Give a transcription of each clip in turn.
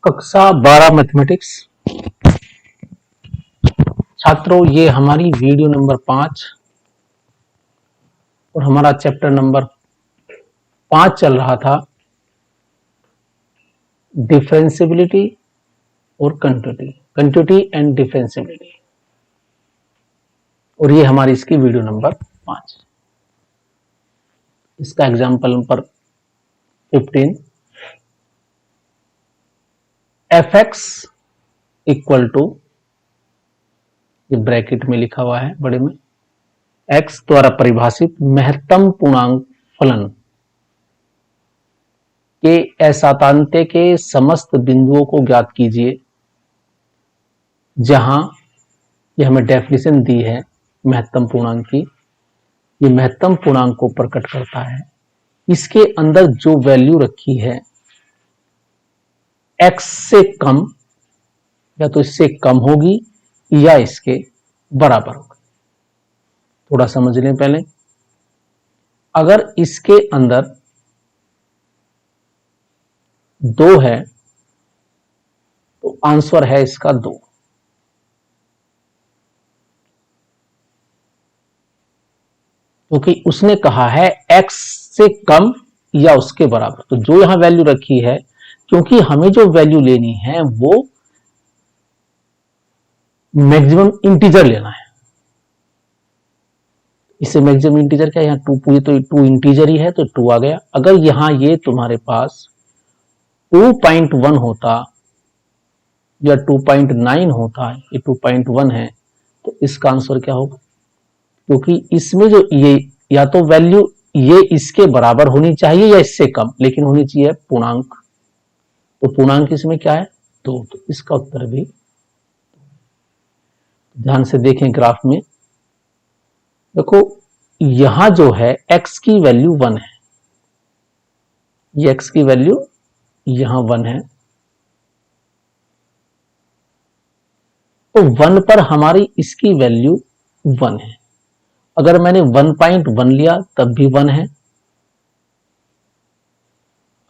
कक्षा 12 मैथमेटिक्स। छात्रों, ये हमारी वीडियो नंबर 5 और हमारा चैप्टर नंबर 5 चल रहा था डिफरेंशियबिलिटी और कंटिन्यूटी एंड डिफरेंशियबिलिटी, और ये हमारी इसकी वीडियो नंबर 5। इसका example number 15, fx equal to, ये ब्रैकेट में लिखा हुआ है बड़े में, x द्वारा परिभाषित महत्तम पूर्णांक फलन के असातान्त्य के समस्त बिंदुओं को ज्ञात कीजिए। जहां ये हमें डेफिनेशन दी है महत्तम पूर्णांक की, ये महत्तम पूर्णांक को प्रकट करता है। इसके अंदर जो वैल्यू रखी है x से कम या तो इससे कम होगी या इसके बराबर होगी। थोड़ा समझ लें पहले, अगर इसके अंदर 2 है तो आंसर है इसका 2, क्योंकि उसने कहा है x से कम या उसके बराबर। तो जो यहां वैल्यू रखी है, क्योंकि हमें जो वैल्यू लेनी है वो मैक्सिमम इंटीजर लेना है। इसे मैक्सिमम इंटीजर क्या, यहाँ 2 पूरी तो 2 इंटीजर ही है तो 2 आ गया। अगर यहां ये तुम्हारे पास 2.1 होता या 2.9 होता, ये 2.1 है, तो इसका आंसर क्या होगा? क्योंकि इसमें जो ये या तो वैल्यू ये इसके बराबर होनी चाहिए या इससे कम, लेकिन होनी चाहिए पूर्णांक। तो पूर्णांक इसमें क्या है? 2। तो इसका उत्तर भी, ध्यान से देखें ग्राफ में, देखो यहां जो है x की वैल्यू 1 है, ये x की वैल्यू यहां 1 है, तो 1 पर हमारी इसकी वैल्यू 1 है। अगर मैंने 1.1 लिया तब भी 1 है।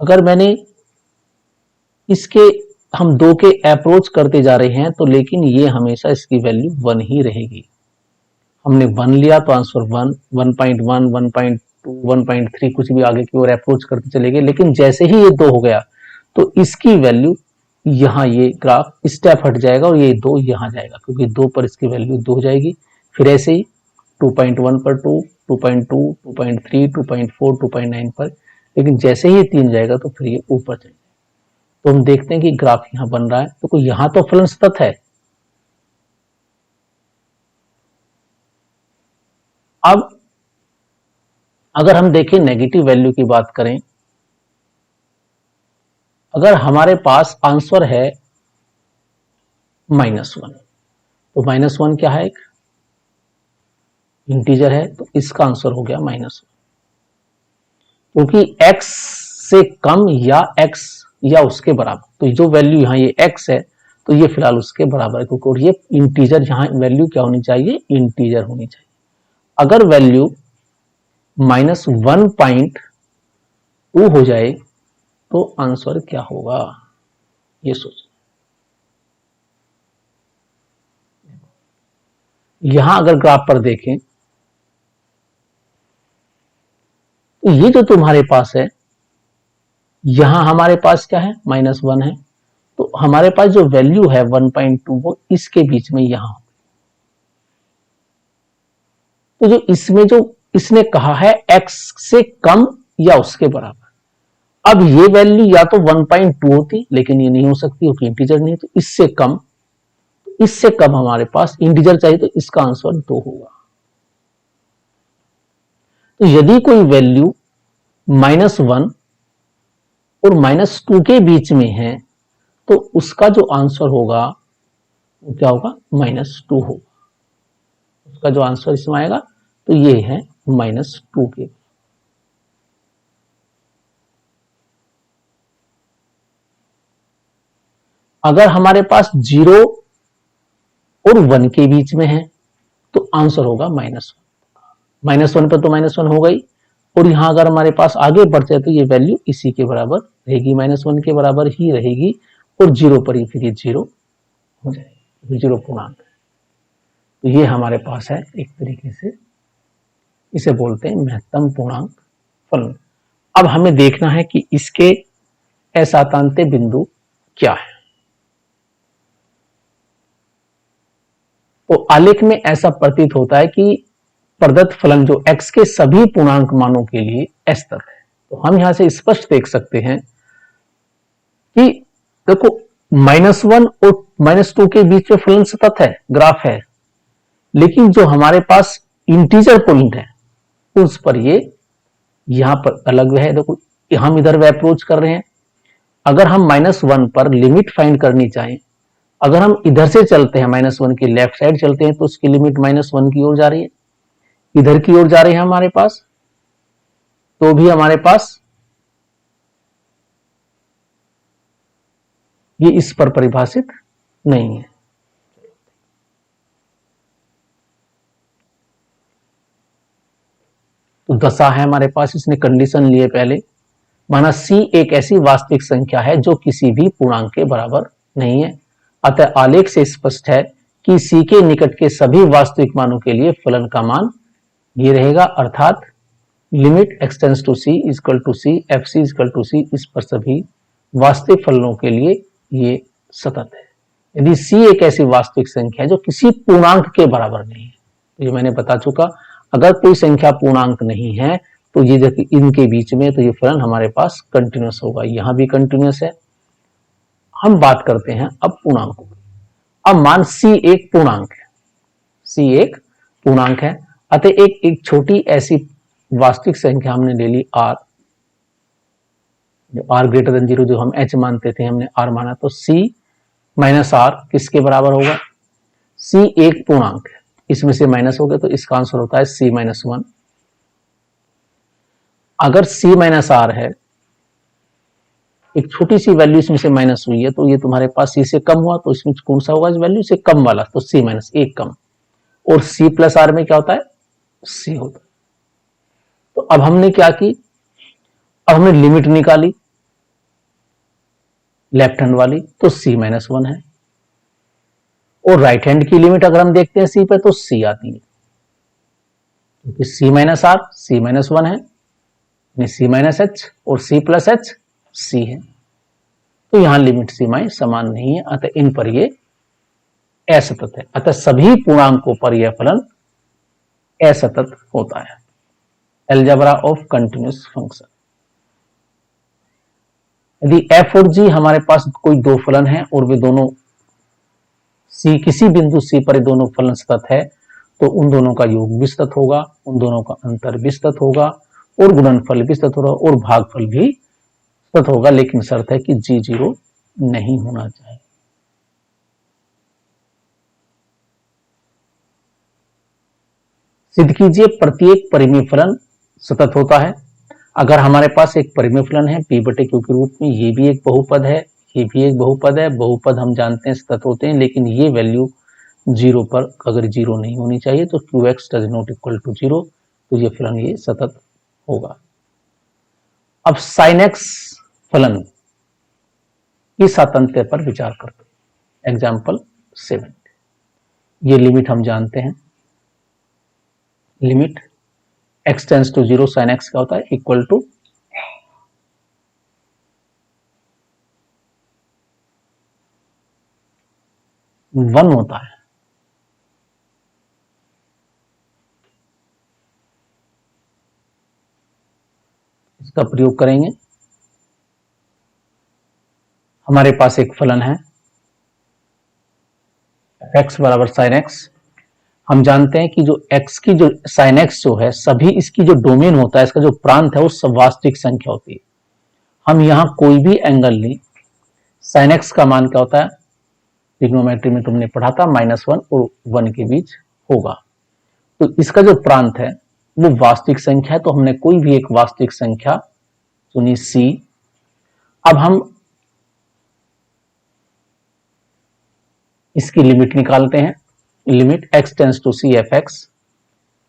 अगर मैंने इसके, हम 2 के अप्रोच करते जा रहे हैं तो लेकिन ये हमेशा इसकी वैल्यू 1 ही रहेगी। हमने 1 लिया तो आंसर 1, 1.1, 1.2, 1.3 कुछ भी आगे की ओर अप्रोच करते चले गए, लेकिन जैसे ही ये 2 हो गया तो इसकी वैल्यू यहां, ये ग्राफ स्टेप हट जाएगा और ये 2 यहां जाएगा, क्योंकि 2 पर इसकी वैल्यू 2 हो जाएगी। फिर ऐसे ही 2.1 पर 2, 2.2, 2.3, 2.4, 2.9 पर, लेकिन जैसे ही 3 जाएगा तो फिर ये ऊपर चले। तो हम देखते हैं कि ग्राफ यहां बन रहा है, तो यहां तो फलन सतत है। अब अगर हम देखें नेगेटिव वैल्यू की बात करें, अगर हमारे पास आंसर है -1, तो -1 क्या है? एक इंटीजर है, तो इसका आंसर हो गया -1, क्योंकि x से कम या x या उसके बराबर। तो जो वैल्यू यहां ये x है तो ये फिलहाल उसके बराबर है, क्योंकि और ये इंटीजर, यहां वैल्यू क्या होनी चाहिए? इंटीजर होनी चाहिए। अगर वैल्यू -1.2 हो जाए तो आंसर क्या होगा, ये सोच। यहां अगर ग्राफ पर देखें तो ये जो तुम्हारे पास है, यहां हमारे पास क्या है? -1 है, तो हमारे पास जो वैल्यू है 1.2 वो इसके बीच में यहां। तो जो इसमें जो इसने कहा है x से कम या उसके बराबर, अब ये वैल्यू या तो 1.2 होती, लेकिन ये नहीं हो सकती क्योंकि इंटीजर नहीं है, तो इससे कम, इससे कम हमारे पास इंटीजर चाहिए, तो इसका आंसर 2 होगा। तो यदि कोई वैल्यू -1 और -2 के बीच में है तो उसका जो आंसर होगा वो क्या होगा? -2 होगा। उसका जो आंसर इसमें आएगा तो ये है -2 के। अगर हमारे पास 0 और 1 के बीच में है तो आंसर होगा -1। -1 पर तो -1 हो गई, और यहां अगर हमारे पास आगे बढ़ जाए तो ये वैल्यू इसी के बराबर रहेगी, -1 के बराबर ही रहेगी। और जीरो पर ही फिर ये जीरो हो जाएगा, जीरो पूर्णांक। तो ये हमारे पास है एक तरीके से, इसे बोलते हैं महत्तम पूर्णांक फलन। अब हमें देखना है कि इसके असातांत्य बिंदु क्या है। तो आलेख में ऐसा प्रतीत होता है कि प्रदत्त फलन जो x के सभी पूर्णांक मानों के लिए s तक है। तो हम यहां से स्पष्ट देख सकते हैं कि देखो -1 और -2 के बीच में फलन सतत है, ग्राफ है, लेकिन जो हमारे पास इंटीजर पॉइंट है उस पर ये यहां पर अलग है। देखो हम इधर अप्रोच कर रहे हैं, अगर हम -1 पर लिमिट फाइंड करनी चाहें, अगर हम इधर से चलते हैं -1 की लेफ्ट साइड चलते हैं तो उसकी लिमिट -1 की ओर जा रही है, इधर की ओर जा रहे हैं हमारे पास, तो भी हमारे पास ये इस पर परिभाषित नहीं है। तो दशा है हमारे पास, इसने कंडीशन लिए पहले, माना c एक ऐसी वास्तविक संख्या है जो किसी भी पूर्णांक के बराबर नहीं है। अतः आलेख से स्पष्ट है कि c के निकट के सभी वास्तविक मानों के लिए फलन का मान ये रहेगा, अर्थात limit x tends to c equal to c fc equal to c, इस पर सभी वास्तविक फलनों के लिए ये सतत है। यदि c एक ऐसी वास्तविक संख्या है जो किसी पूर्णांक के बराबर नहीं है, तो ये मैंने बता चुका, अगर कोई संख्या पूर्णांक नहीं है तो ये देखिए इनके बीच में, तो ये फलन हमारे पास कंटिन्यूअस होगा, यहां भी कंटिन्यूअस है। हम बात करते हैं अब पूर्णांकों की। अब मान c एक पूर्णांक है, c एक पूर्णांक है, अतः एक छोटी ऐसी वास्तविक संख्या हमने ले ली r, जो r ग्रेटर देन 0 जो हम h मानते थे हमने r माना, तो c माइनस r किसके बराबर होगा, c एक पूर्णांक है, इसमें से माइनस हो गया तो इसका आंसर होता है c माइनस 1। अगर c माइनस r है, एक छोटी सी वैल्यू इसमें से माइनस हुई है, तो ये तुम्हारे पास c से कम हुआ, तो इसमें कौन सा होगा इस वैल्यू से कम वाला, तो c माइनस एक कम, और c प्लस r में क्या होता है c होता है। तो अब हमने क्या की, अब हमने लिमिट निकाली लेफ्ट हैंड वाली, तो c माइनस 1 है, और राइट हैंड की लिमिट अगर हम देखते हैं c पे तो c आती है, क्योंकि c minus r c minus 1 है, c माइनस h और c प्लस h c है, तो यहां लिमिट सीमाएं समान नहीं है, अतः इन पर ये असतत है। अतः सभी पूर्णांकों पर यह फलन असतत होता है। Algebra of continuous function. यदि f और g हमारे पास कोई दो फलन है और वे दोनों c किसी बिंदु c पर दोनों फलन सतत है, तो उन दोनों का योग भी सतत होगा, उन दोनों का अंतर भी सतत होगा, और गुणनफल भी सतत होगा, और भागफल भी सतत होगा, लेकिन शर्त है कि g 0 नहीं होना चाहिए। सिद्ध कीजिए प्रत्येक परिमेय फलन सतत होता है। अगर हमारे पास एक परिमेय फलन है p बटे q के रूप में, ये भी एक बहुपद है, ये भी एक बहुपद है, बहुपद हम जानते हैं सतत होते हैं, लेकिन ये वैल्यू 0 पर अगर 0 नहीं होनी चाहिए, तो qx does not equal to 0, तो ये फलन ये सतत होगा। अब sin x फलन की सातत्य पर विचार करते हैं। एग्जाम्पल 7, ये लिमिट हम जानते हैं, limit x tends to 0 sin x क्या होता है इक्वल टू वन होता है। इसका प्रयोग करेंगे, हमारे पास एक फलन है x बराबर sin x। हम जानते हैं कि जो x की जो sin x जो है, सभी इसकी जो डोमेन होता है, इसका जो प्रांत है, वो सब वास्तविक संख्या होती है। हम यहां कोई भी एंगल लें, sin x का मान क्या होता है, ट्रिग्नोमेट्री में तुमने पढ़ा था, -1 और 1 के बीच होगा। तो इसका जो प्रांत है वो वास्तविक संख्या है, तो हमने कोई भी एक वास्तविक संख्या चुनी c। अब हम इसकी लिमिट निकालते हैं, limit x tends to c F X,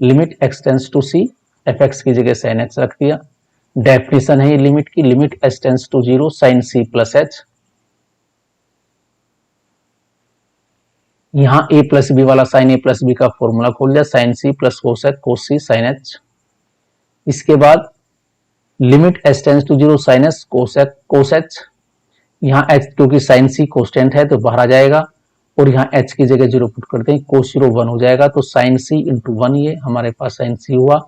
limit x tends to c F X की जगह sin x रख दिया। डेफिनेशन है ये लिमिट की, limit h tends to 0 sin c plus h, यहां a प्लस बी वाला साइन a प्लस बी का फॉर्मूला खोल दिया, sine C plus cosec cos C sine H. इसके बाद limit H tends to zero sine S cosec cos H. यहाँ H क्योंकि sine C constant है तो बाहर आ जाएगा, और यहाँ एच की जगह जीरो पुट करते हैं, कोस जीरो 1 हो जाएगा, तो साइन सी इंटू 1 ये हमारे पास साइन सी हुआ।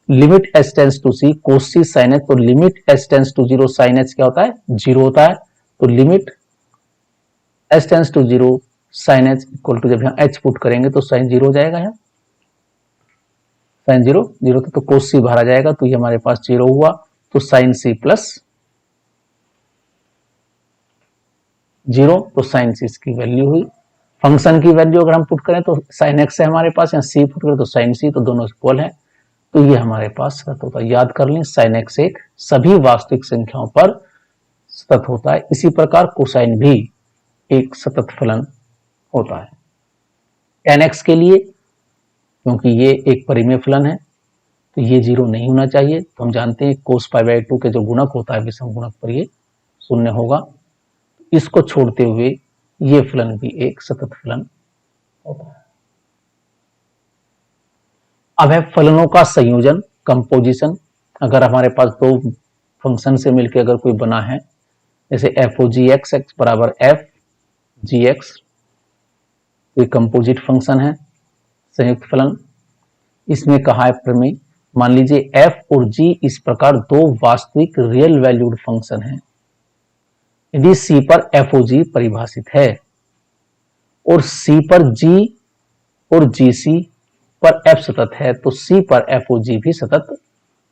Limit H tends to C cos C sine H, तो limit H tends to zero sine H क्या होता है, जीरो होता है, तो limit H tends to zero sine H equal to, जब यहाँ एच पुट करेंगे तो साइन जीरो हो जाएगा, यहाँ साइन जीरो जीरो तो कोस सी बाहर आ जाएगा, तो ये हमारे पास जीरो हुआ, तो साइन सी प्लस जीरो, तो साइन सी इसकी वैल्यू हुई। फंक्शन की वैल्यू अगर हम पुट करें तो साइन एक्स है हमारे पास, यहाँ सी पुट करें तो साइन सी, तो दोनों इक्वल है, तो ये हमारे पास सतत होता है। याद कर लें, साइन एक्स एक सभी वास्तविक संख्याओं पर सतत होता है। इसी प्रकार कोसाइन भी एक सतत फलन होता है। tan x के लिए, क्योंकि ये एक परिमेय फलन है तो ये जीरो नहीं होना चाहिए, तो हम जानते हैं कोस पाई बाई 2 के जो गुणक होता है विषम गुणक पर ये शून्य होगा। इसको छोड़ते हुए ये फलन भी एक सतत फलन होता है। अब है फलनों का संयोजन, कंपोजिशन। अगर हमारे पास दो फंक्शन से मिलकर अगर कोई बना है, जैसे F O G x x बराबर एफ जी एक्स, ये कंपोजिट फंक्शन है, संयुक्त फलन। इसमें कहा है प्रमेय, मान लीजिए एफ और जी इस प्रकार दो वास्तविक रियल वैल्यूड फंक्शन हैं। यदि सी पर एफ ओ जी परिभाषित है और सी पर जी और जी सी पर एफ सतत है, तो सी पर एफ ओ जी भी सतत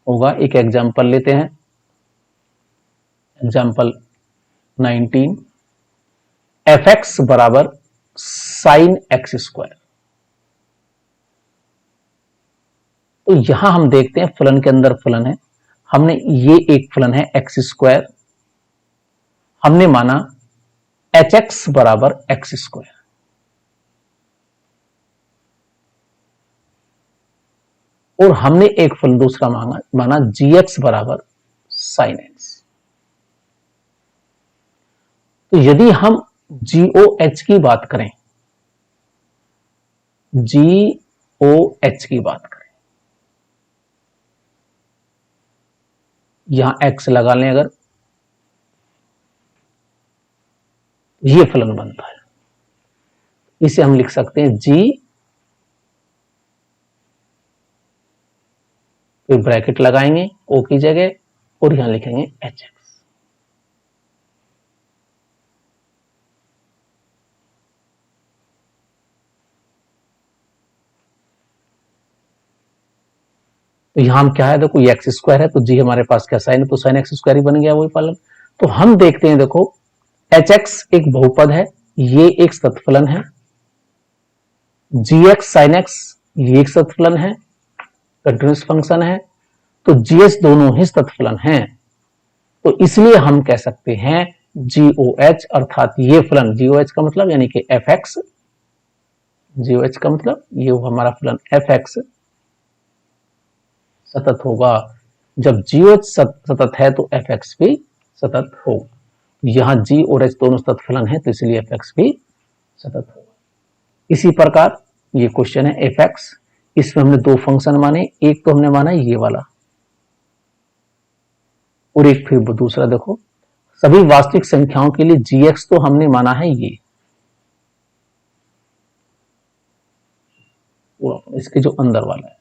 होगा। एक एग्जाम्पल लेते हैं, एग्जाम्पल 19, एफ एक्स बराबर साइन एक्स स्क्वायर। तो यहां हम देखते हैं फलन के अंदर फलन है, हमने ये एक फलन है एक्स स्क्वायर, हमने माना एच एक्स बराबर एक्स स्क्वायर, और हमने एक फलन दूसरा माना जी एक्स बराबर साइन एक्स। तो यदि हम जी ओ एच की बात करें, जी ओ एच की बात करें, यहां एक्स लगा लें अगर, ये फलन बनता है। इसे हम लिख सकते हैं जी, फिर ब्रैकेट लगाएंगे ओ की जगह, और यहां लिखेंगे एच एक्स। तो यहां क्या है, देखो ये एक्स स्क्वायर है, तो जी हमारे पास क्या साइन है, तो साइन एक्स स्क्वायर ही बन गया वही फलन। तो हम देखते हैं, देखो एच एक्स एक बहुपद है, ये एक सतत फलन है, जी एक्स साइन एक्स ये एक सतत फलन है, कंटिन्यूअस फंक्शन है, तो जी एच दोनों ही सतत फलन हैं। तो इसलिए हम कह सकते हैं जी ओ एच, अर्थात ये फलन जी ओ एच का मतलब यानी कि एफ एक्स, जी ओ एच का मतलब ये हमारा फलन एफ एक्स सतत होगा। जब जी ओ एच सतत है तो एफ एक्स भी सतत होगा। यहां जी और एच दोनों सतत फलन है, तो इसलिए एफ एक्स भी सतत होगा। इसी प्रकार ये क्वेश्चन है एफ एक्स, इसमें हमने दो फंक्शन माने, एक तो हमने माना ये वाला, और एक फिर दूसरा। देखो सभी वास्तविक संख्याओं के लिए जी एक्स तो हमने माना है ये, इसके जो अंदर वाला है,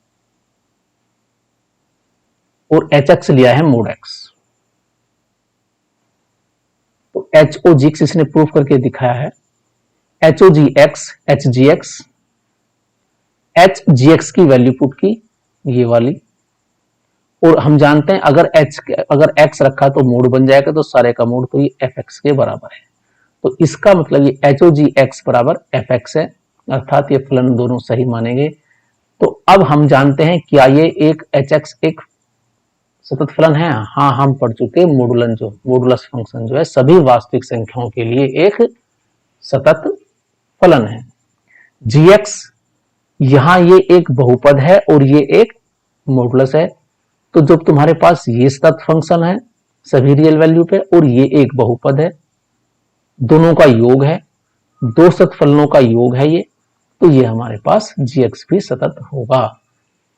और एच एक्स लिया है मोड एक्स। तो एच ओ जी एक्स इसने प्रूफ करके दिखाया है, H O G X H G X, H G X की वैल्यू पुट की ये वाली, और हम जानते हैं अगर एक्स रखा तो मोड बन जाएगा, तो सारे का मोड तो ये एफ एक्स के बराबर है। तो इसका मतलब ये एच ओ जी एक्स बराबर एफ एक्स है, अर्थात ये फलन दोनों सही मानेंगे। तो अब हम जानते हैं क्या ये एक एच एक्स एक सतत फलन है। हाँ, हम पढ़ चुके मोडुलस फंक्शन जो है सभी वास्तविक संख्याओं के लिए एक सतत फलन है। जी एक्स यहां ये एक बहुपद है और ये एक मोडुलस है, तो जब तुम्हारे पास ये सतत फंक्शन है सभी रियल वैल्यू पे और ये एक बहुपद है, दोनों का योग है, दो सतत फलनों का योग है ये, तो ये हमारे पास gx भी सतत होगा।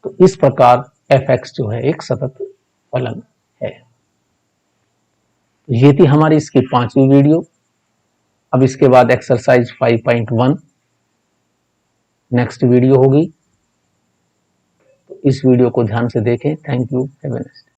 तो इस प्रकार fx जो है एक सतत फलन है। ये थी हमारी इसकी 5वीं वीडियो। अब इसके बाद एक्सरसाइज 5.1 नेक्स्ट वीडियो होगी। तो इस वीडियो को ध्यान से देखें। Thank you. Have a nice day.